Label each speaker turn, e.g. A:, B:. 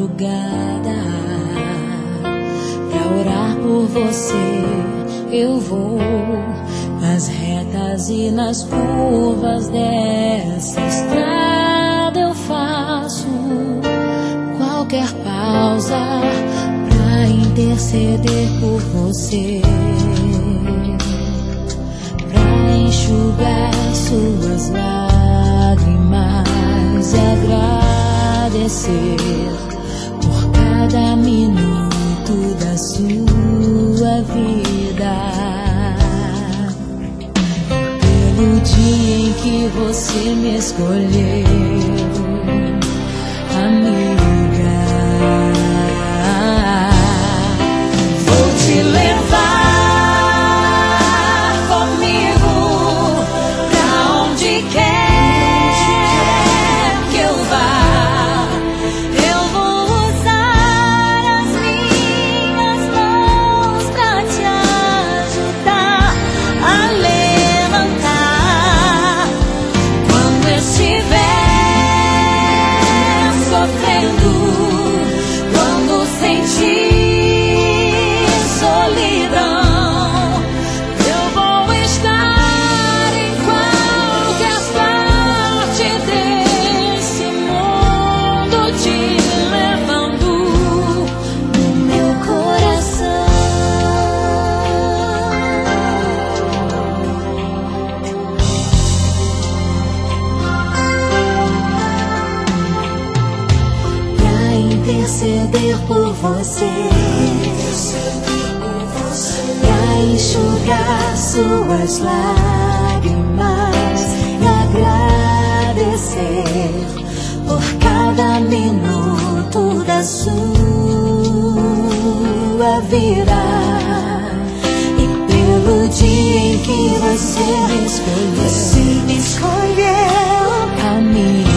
A: madrugada pra orar por você. Eu vou nas retas e nas curvas dessa estrada. Eu faço qualquer pausa pra interceder por você, pra enxugar suas lágrimas e agradecer por cada minuto da sua vida, pelo dia em que você me escolheu, amiga. Vou te levar comigo pra onde quer que eu vá. Eu vou usar as minhas mãos pra te ajudar a levantar quando estiver sofrendo, quando sentir solidão. Eu vou estar em qualquer parte desse mundo, te levando no meu coração. Pra interceder por você, pra enxugar suas lágrimas e agradecer por cada minuto da sua vida, e pelo dia em que você me escolheu, amiga.